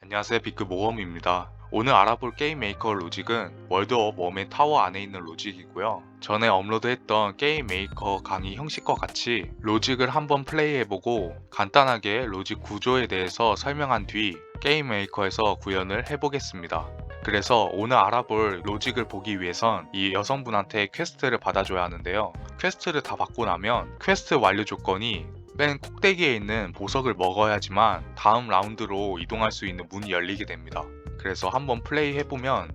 안녕하세요, 비크 모험입니다. 오늘 알아볼 게임 메이커 로직은 월드 오브 웜의 타워 안에 있는 로직이고요. 전에 업로드했던 게임 메이커 강의 형식과 같이 로직을 한번 플레이해보고 간단하게 로직 구조에 대해서 설명한 뒤 게임 메이커에서 구현을 해보겠습니다. 그래서 오늘 알아볼 로직을 보기 위해선 이 여성분한테 퀘스트를 받아줘야 하는데요. 퀘스트를 다 받고 나면 퀘스트 완료 조건이 맨 꼭대기에 있는 보석을 먹어야지만 다음 라운드로 이동할 수 있는 문이 열리게 됩니다. 그래서 한번 플레이 해보면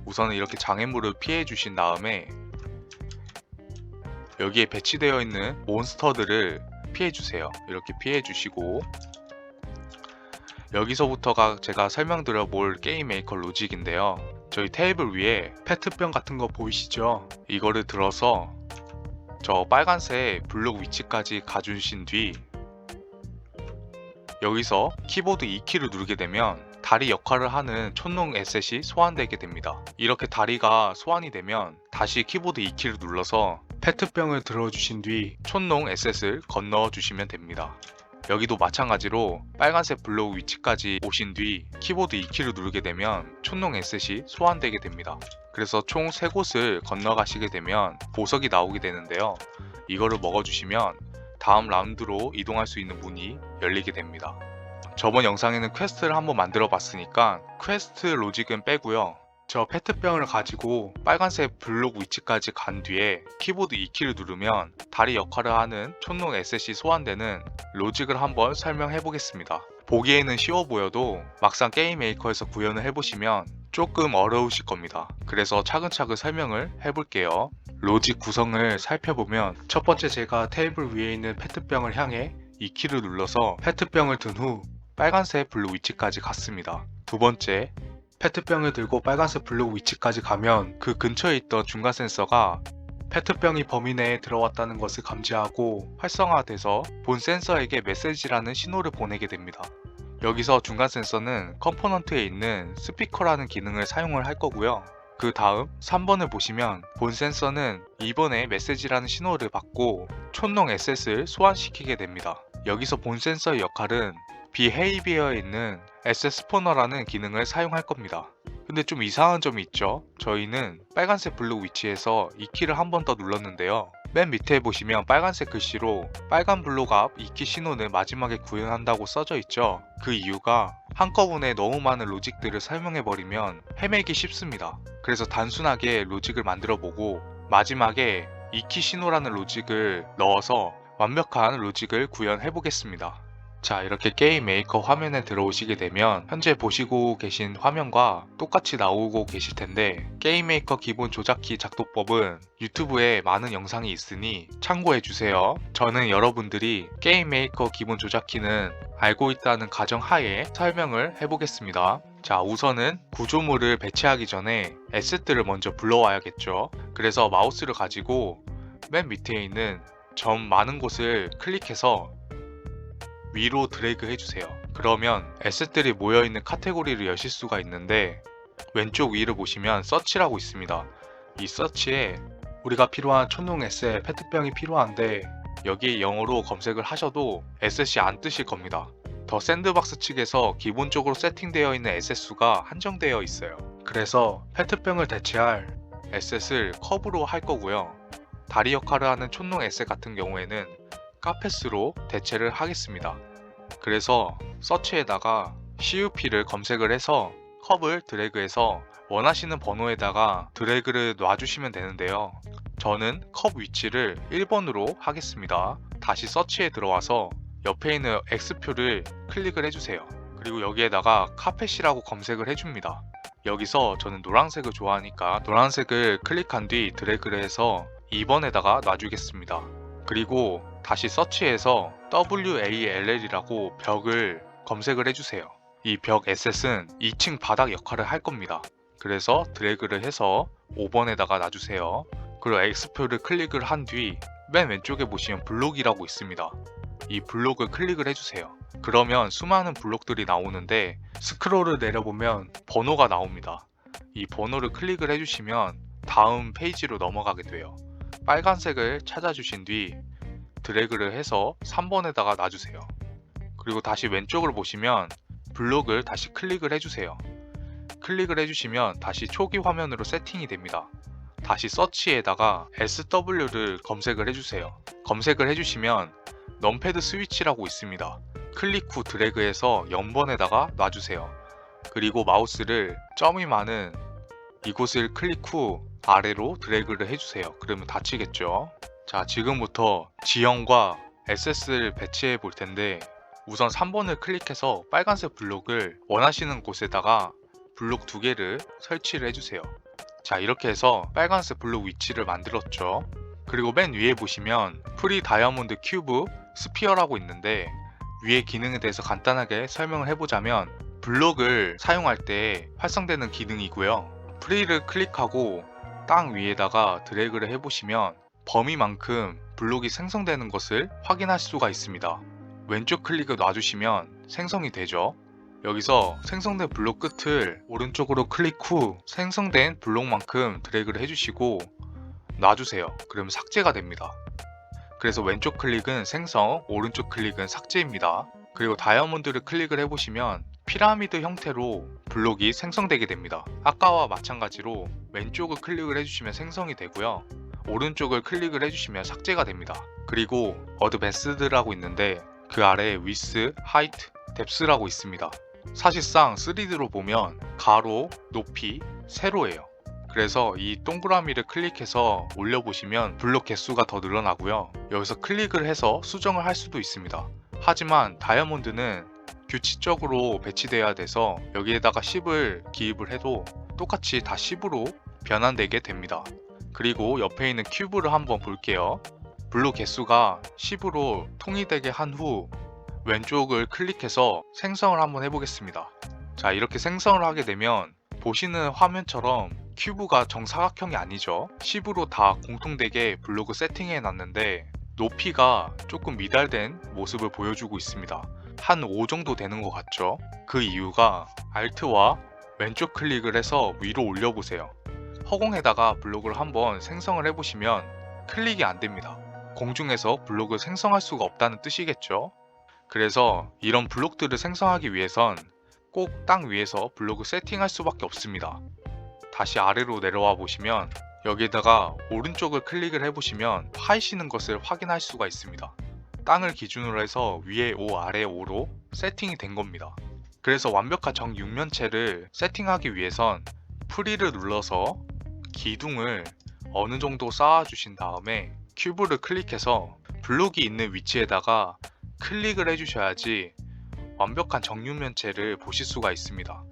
우선은 이렇게 장애물을 피해 주신 다음에 여기에 배치되어 있는 몬스터들을 피해 주세요. 이렇게 피해 주시고 여기서부터가 제가 설명드려 볼 게임 메이커 로직인데요. 저희 테이블 위에 페트병 같은 거 보이시죠? 이거를 들어서 저 빨간색 블록 위치까지 가주신 뒤 여기서 키보드 2키를 누르게 되면 다리 역할을 하는 촌농 에셋이 소환되게 됩니다. 이렇게 다리가 소환이 되면 다시 키보드 2키를 눌러서 페트병을 들어주신 뒤 촌농 에셋을 건너 주시면 됩니다. 여기도 마찬가지로 빨간색 블록 위치까지 오신 뒤 키보드 2키를 누르게 되면 촌농 에셋이 소환되게 됩니다. 그래서 총 3곳을 건너가시게 되면 보석이 나오게 되는데요. 이거를 먹어주시면 다음 라운드로 이동할 수 있는 문이 열리게 됩니다. 저번 영상에는 퀘스트를 한번 만들어 봤으니까 퀘스트 로직은 빼고요. 저 페트병을 가지고 빨간색 블록 위치까지 간 뒤에 키보드 2키를 누르면 다리 역할을 하는 촌농 에셋이 소환되는 로직을 한번 설명해 보겠습니다. 보기에는 쉬워 보여도 막상 게임 메이커에서 구현을 해보시면 조금 어려우실 겁니다. 그래서 차근차근 설명을 해볼게요. 로직 구성을 살펴보면 첫 번째, 제가 테이블 위에 있는 페트병을 향해 2키를 눌러서 페트병을 든 후 빨간색 블록 위치까지 갔습니다. 두 번째, 페트병을 들고 빨간색 블록 위치까지 가면 그 근처에 있던 중간 센서가 페트병이 범위 내에 들어왔다는 것을 감지하고 활성화돼서 본 센서에게 메시지라는 신호를 보내게 됩니다. 여기서 중간 센서는 컴포넌트에 있는 스피커라는 기능을 사용을 할 거고요. 그 다음 3번을 보시면 본 센서는 2번에 메시지라는 신호를 받고 촌농 에셋을 소환시키게 됩니다. 여기서 본 센서의 역할은 비헤이비어에 있는 에셋 스포너라는 기능을 사용할 겁니다. 근데 좀 이상한 점이 있죠. 저희는 빨간색 블록 위치에서 2키를 한 번 더 눌렀는데요. 맨 밑에 보시면 빨간색 글씨로 빨간 블록 앞 2키 신호는 마지막에 구현한다고 써져 있죠. 그 이유가 한꺼번에 너무 많은 로직들을 설명해버리면 헤매기 쉽습니다. 그래서 단순하게 로직을 만들어보고 마지막에 2키 신호라는 로직을 넣어서 완벽한 로직을 구현해보겠습니다. 자, 이렇게 게임 메이커 화면에 들어오시게 되면 현재 보시고 계신 화면과 똑같이 나오고 계실 텐데, 게임 메이커 기본 조작키 작동법은 유튜브에 많은 영상이 있으니 참고해 주세요. 저는 여러분들이 게임 메이커 기본 조작키는 알고 있다는 가정하에 설명을 해보겠습니다. 자, 우선은 구조물을 배치하기 전에 에셋들을 먼저 불러와야겠죠. 그래서 마우스를 가지고 맨 밑에 있는 점 많은 곳을 클릭해서 위로 드래그 해주세요. 그러면 에셋들이 모여있는 카테고리를 여실 수가 있는데, 왼쪽 위를 보시면 서치라고 있습니다. 이 서치에 우리가 필요한 촌농 에셋 페트병이 필요한데 여기에 영어로 검색을 하셔도 에셋이 안 뜨실 겁니다. 더 샌드박스 측에서 기본적으로 세팅되어 있는 에셋 수가 한정되어 있어요. 그래서 페트병을 대체할 에셋을 컵으로 할 거고요. 다리 역할을 하는 촌농 에셋 같은 경우에는 카펫으로 대체를 하겠습니다. 그래서 서치에다가 CUP를 검색을 해서 컵을 드래그해서 원하시는 번호에다가 드래그를 놔주시면 되는데요. 저는 컵 위치를 1번으로 하겠습니다. 다시 서치에 들어와서 옆에 있는 X표를 클릭을 해주세요. 그리고 여기에다가 카펫이라고 검색을 해줍니다. 여기서 저는 노란색을 좋아하니까 노란색을 클릭한 뒤 드래그를 해서 2번에다가 놔주겠습니다. 그리고 다시 서치해서 WALL이라고 벽을 검색을 해주세요. 이 벽 에셋은 2층 바닥 역할을 할 겁니다. 그래서 드래그를 해서 5번에다가 놔주세요. 그리고 X표를 클릭을 한 뒤 맨 왼쪽에 보시면 블록이라고 있습니다. 이 블록을 클릭을 해주세요. 그러면 수많은 블록들이 나오는데 스크롤을 내려보면 번호가 나옵니다. 이 번호를 클릭을 해주시면 다음 페이지로 넘어가게 돼요. 빨간색을 찾아주신 뒤 드래그를 해서 3번에다가 놔주세요. 그리고 다시 왼쪽을 보시면 블록을 다시 클릭을 해주세요. 클릭을 해주시면 다시 초기 화면으로 세팅이 됩니다. 다시 서치에다가 SW를 검색을 해주세요. 검색을 해주시면 넘패드 스위치라고 있습니다. 클릭 후 드래그해서 0번에다가 놔주세요. 그리고 마우스를 점이 많은 이곳을 클릭 후 아래로 드래그를 해주세요. 그러면 닫히겠죠. 자, 지금부터 지형과 SS를 배치해 볼 텐데 우선 3번을 클릭해서 빨간색 블록을 원하시는 곳에다가 블록 2개를 설치를 해주세요. 자, 이렇게 해서 빨간색 블록 위치를 만들었죠. 그리고 맨 위에 보시면 프리 다이아몬드 큐브 스피어라고 있는데 위의 기능에 대해서 간단하게 설명을 해보자면 블록을 사용할 때 활성되는 기능이고요. 프리를 클릭하고 땅 위에다가 드래그를 해보시면 범위만큼 블록이 생성되는 것을 확인할 수가 있습니다. 왼쪽 클릭을 놔주시면 생성이 되죠. 여기서 생성된 블록 끝을 오른쪽으로 클릭 후 생성된 블록만큼 드래그를 해주시고 놔주세요. 그러면 삭제가 됩니다. 그래서 왼쪽 클릭은 생성, 오른쪽 클릭은 삭제입니다. 그리고 다이아몬드를 클릭을 해보시면 피라미드 형태로 블록이 생성되게 됩니다. 아까와 마찬가지로 왼쪽을 클릭을 해주시면 생성이 되고요. 오른쪽을 클릭을 해주시면 삭제가 됩니다. 그리고 어드밴스드라고 있는데 그 아래에 위스, 하이트, 뎁스라고 있습니다. 사실상 3D로 보면 가로, 높이, 세로예요. 그래서 이 동그라미를 클릭해서 올려보시면 블록 개수가 더 늘어나고요. 여기서 클릭을 해서 수정을 할 수도 있습니다. 하지만 다이아몬드는 규칙적으로 배치되어야 돼서 여기에다가 10을 기입을 해도 똑같이 다 10으로 변환되게 됩니다. 그리고 옆에 있는 큐브를 한번 볼게요. 블록 개수가 10으로 통일되게 한 후 왼쪽을 클릭해서 생성을 한번 해보겠습니다. 자, 이렇게 생성을 하게 되면 보시는 화면처럼 큐브가 정사각형이 아니죠. 10으로 다 공통되게 블록을 세팅해 놨는데 높이가 조금 미달된 모습을 보여주고 있습니다. 한 5 정도 되는 것 같죠. 그 이유가 Alt와 왼쪽 클릭을 해서 위로 올려보세요. 허공에다가 블록을 한번 생성을 해보시면 클릭이 안 됩니다. 공중에서 블록을 생성할 수가 없다는 뜻이겠죠. 그래서 이런 블록들을 생성하기 위해선 꼭 땅 위에서 블록을 세팅할 수밖에 없습니다. 다시 아래로 내려와 보시면 여기에다가 오른쪽을 클릭을 해보시면 파이시는 것을 확인할 수가 있습니다. 땅을 기준으로 해서 위에 5 아래 5로 세팅이 된 겁니다. 그래서 완벽한 정육면체를 세팅하기 위해선 프리를 눌러서 기둥을 어느 정도 쌓아 주신 다음에 큐브를 클릭해서 블록이 있는 위치에다가 클릭을 해주셔야지 완벽한 정육면체를 보실 수가 있습니다.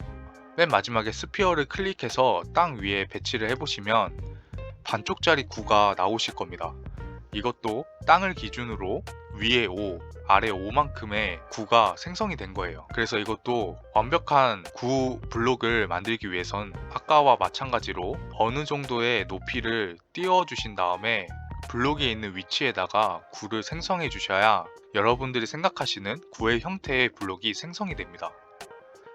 맨 마지막에 스피어를 클릭해서 땅 위에 배치를 해보시면 반쪽짜리 구가 나오실 겁니다. 이것도 땅을 기준으로 위에 5, 아래 5만큼의 구가 생성이 된 거예요. 그래서 이것도 완벽한 구 블록을 만들기 위해선 아까와 마찬가지로 어느 정도의 높이를 띄워 주신 다음에 블록이 있는 위치에다가 구를 생성해 주셔야 여러분들이 생각하시는 구의 형태의 블록이 생성이 됩니다.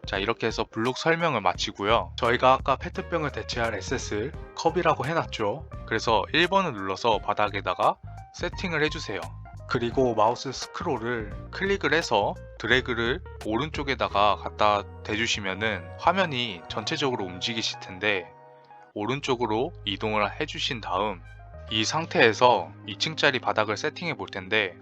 자, 이렇게 해서 블록 설명을 마치고요. 저희가 아까 페트병을 대체할 SS를 컵이라고 해놨죠. 그래서 1번을 눌러서 바닥에다가 세팅을 해주세요. 그리고 마우스 스크롤을 클릭을 해서 드래그를 오른쪽에다가 갖다 대주시면은 화면이 전체적으로 움직이실 텐데 오른쪽으로 이동을 해주신 다음 이 상태에서 2층짜리 바닥을 세팅해 볼 텐데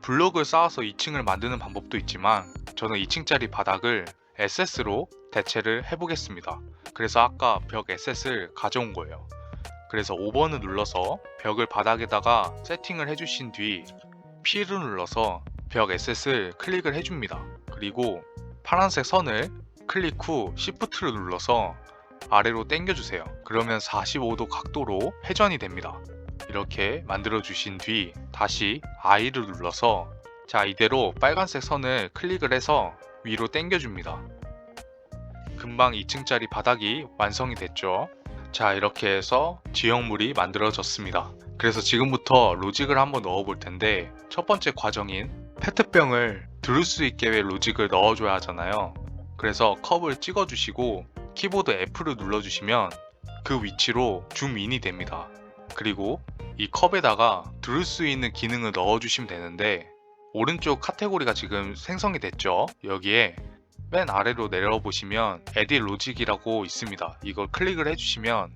블록을 쌓아서 2층을 만드는 방법도 있지만 저는 2층짜리 바닥을 SS로 대체를 해보겠습니다. 그래서 아까 벽 SS를 가져온 거예요. 그래서 5번을 눌러서 벽을 바닥에다가 세팅을 해주신 뒤 P를 눌러서 벽 SS를 클릭을 해줍니다. 그리고 파란색 선을 클릭 후 Shift를 눌러서 아래로 당겨주세요. 그러면 45도 각도로 회전이 됩니다. 이렇게 만들어 주신 뒤 다시 I를 눌러서 자, 이대로 빨간색 선을 클릭을 해서 위로 당겨줍니다. 금방 2층짜리 바닥이 완성이 됐죠. 자, 이렇게 해서 지형물이 만들어졌습니다. 그래서 지금부터 로직을 한번 넣어 볼 텐데 첫 번째 과정인 페트병을 들을 수 있게 로직을 넣어줘야 하잖아요. 그래서 컵을 찍어 주시고 키보드 F를 눌러주시면 그 위치로 줌인이 됩니다. 그리고 이 컵에다가 들을 수 있는 기능을 넣어주시면 되는데, 오른쪽 카테고리가 지금 생성이 됐죠. 여기에 맨 아래로 내려보시면 Add Logic이라고 있습니다. 이걸 클릭을 해주시면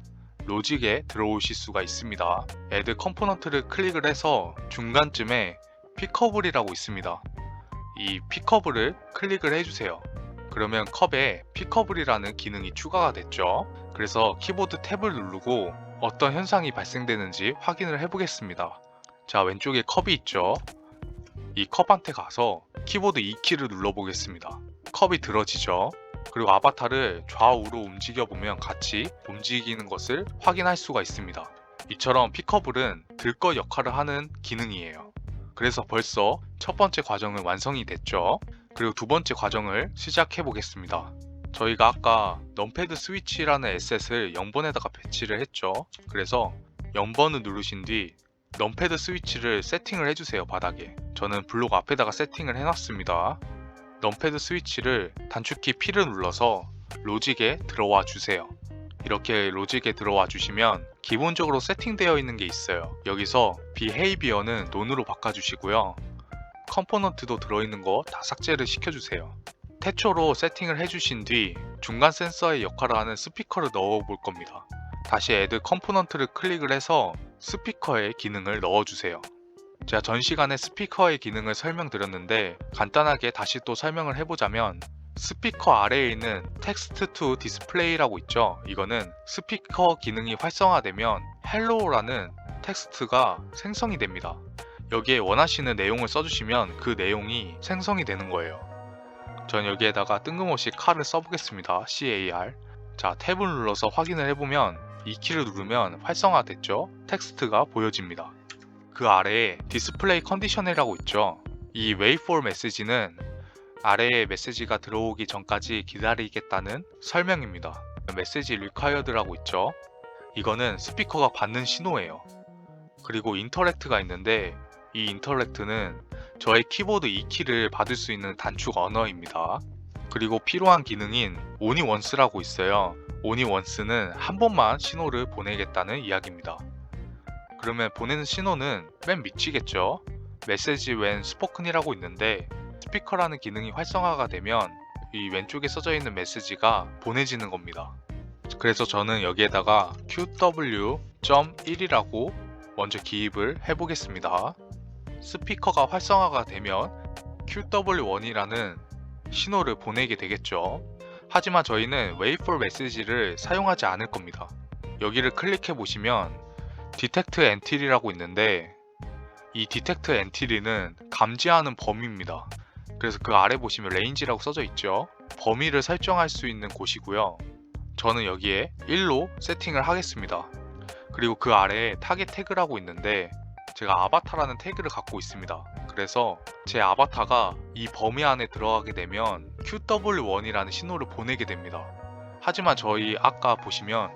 로직에 들어오실 수가 있습니다. Add Component를 클릭을 해서 중간쯤에 픽커블이라고 있습니다. 이 픽커블을 클릭을 해주세요. 그러면 컵에 픽커블이라는 기능이 추가가 됐죠. 그래서 키보드 탭을 누르고 어떤 현상이 발생되는지 확인을 해보겠습니다. 자, 왼쪽에 컵이 있죠. 이 컵한테 가서 키보드 E키를 눌러보겠습니다. 컵이 들어지죠. 그리고 아바타를 좌우로 움직여보면 같이 움직이는 것을 확인할 수가 있습니다. 이처럼 픽커블은 들 것 역할을 하는 기능이에요. 그래서 벌써 첫 번째 과정은 완성이 됐죠. 그리고 두 번째 과정을 시작해 보겠습니다. 저희가 아까 넘패드 스위치라는 에셋을 0번에다가 배치를 했죠. 그래서 0번을 누르신 뒤 넘패드 스위치를 세팅을 해주세요. 바닥에. 저는 블록 앞에다가 세팅을 해놨습니다. 넘패드 스위치를 단축키 P를 눌러서 로직에 들어와 주세요. 이렇게 로직에 들어와 주시면 기본적으로 세팅되어 있는 게 있어요. 여기서 Behavior는 논으로 바꿔주시고요. 컴포넌트도 들어있는 거 다 삭제를 시켜주세요. 태초로 세팅을 해주신 뒤 중간 센서의 역할을 하는 스피커를 넣어 볼 겁니다. 다시 Add 컴포넌트를 클릭을 해서 스피커의 기능을 넣어주세요. 제가 전 시간에 스피커의 기능을 설명드렸는데 간단하게 다시 또 설명을 해보자면, 스피커 아래에 있는 텍스트 투 디스플레이라고 있죠. 이거는 스피커 기능이 활성화되면 헬로우라는 텍스트가 생성이 됩니다. 여기에 원하시는 내용을 써주시면 그 내용이 생성이 되는 거예요. 전 여기에다가 뜬금없이 car을 써보겠습니다. car. 자, 탭을 눌러서 확인을 해보면 이 키를 누르면 활성화됐죠. 텍스트가 보여집니다. 그 아래에 디스플레이 컨디션이라고 있죠. 이 wait for 메시지는 아래에 메시지가 들어오기 전까지 기다리겠다는 설명입니다. 메시지 required라고 있죠. 이거는 스피커가 받는 신호예요. 그리고 인터랙트가 있는데, 이 인터랙트는 저의 키보드 E키를 받을 수 있는 단축 언어입니다. 그리고 필요한 기능인 only once라고 있어요. only once는 한 번만 신호를 보내겠다는 이야기입니다. 그러면 보내는 신호는 맨 밑이겠죠. 메시지 when spoken이라고 있는데, 스피커라는 기능이 활성화가 되면 이 왼쪽에 써져 있는 메시지가 보내지는 겁니다. 그래서 저는 여기에다가 qw.1이라고 먼저 기입을 해보겠습니다. 스피커가 활성화가 되면 qw1이라는 신호를 보내게 되겠죠. 하지만 저희는 wait for message를 사용하지 않을 겁니다. 여기를 클릭해 보시면 detect entry라고 있는데, 이 detect entry는 감지하는 범위입니다. 그래서 그 아래 보시면 range라고 써져 있죠. 범위를 설정할 수 있는 곳이고요. 저는 여기에 1로 세팅을 하겠습니다. 그리고 그 아래에 타겟 태그라고 있는데, 제가 아바타라는 태그를 갖고 있습니다. 그래서 제 아바타가 이 범위 안에 들어가게 되면 qw1이라는 신호를 보내게 됩니다. 하지만 저희 아까 보시면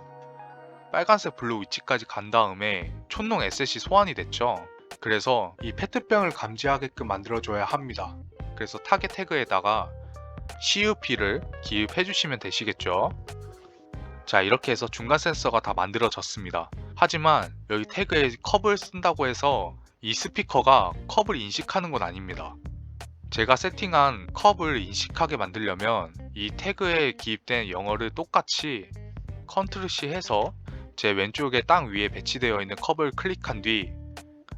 빨간색 블루 위치까지 간 다음에 촌농 에셋이 소환이 됐죠. 그래서 이 페트병을 감지하게끔 만들어줘야 합니다. 그래서 타겟 태그에다가 CUP를 기입해 주시면 되시겠죠. 자, 이렇게 해서 중간 센서가 다 만들어졌습니다. 하지만 여기 태그에 컵을 쓴다고 해서 이 스피커가 컵을 인식하는 건 아닙니다. 제가 세팅한 컵을 인식하게 만들려면 이 태그에 기입된 영어를 똑같이 컨트롤 C 해서 제 왼쪽에 땅 위에 배치되어 있는 컵을 클릭한 뒤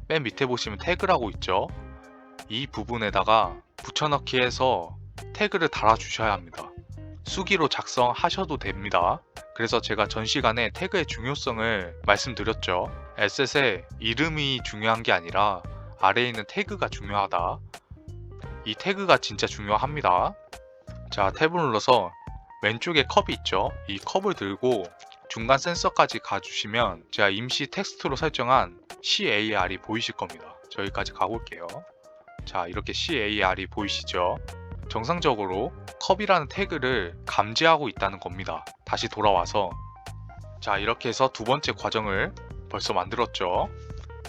맨 밑에 보시면 태그라고 있죠. 이 부분에다가 붙여넣기 해서 태그를 달아 주셔야 합니다. 수기로 작성하셔도 됩니다. 그래서 제가 전 시간에 태그의 중요성을 말씀드렸죠. 에셋의 이름이 중요한 게 아니라 아래에 있는 태그가 중요하다. 이 태그가 진짜 중요합니다. 자, 탭을 눌러서 왼쪽에 컵이 있죠. 이 컵을 들고 중간 센서까지 가주시면 제가 임시 텍스트로 설정한 CAR이 보이실 겁니다. 저기까지 가볼게요. 자, 이렇게 CAR이 보이시죠? 정상적으로 컵이라는 태그를 감지하고 있다는 겁니다. 다시 돌아와서, 자, 이렇게 해서 두 번째 과정을 벌써 만들었죠.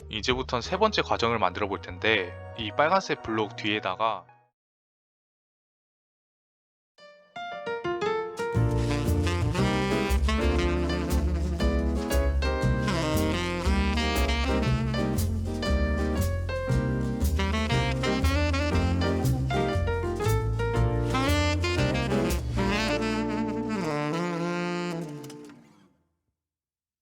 이제부터는 세 번째 과정을 만들어 볼 텐데, 이 빨간색 블록 뒤에다가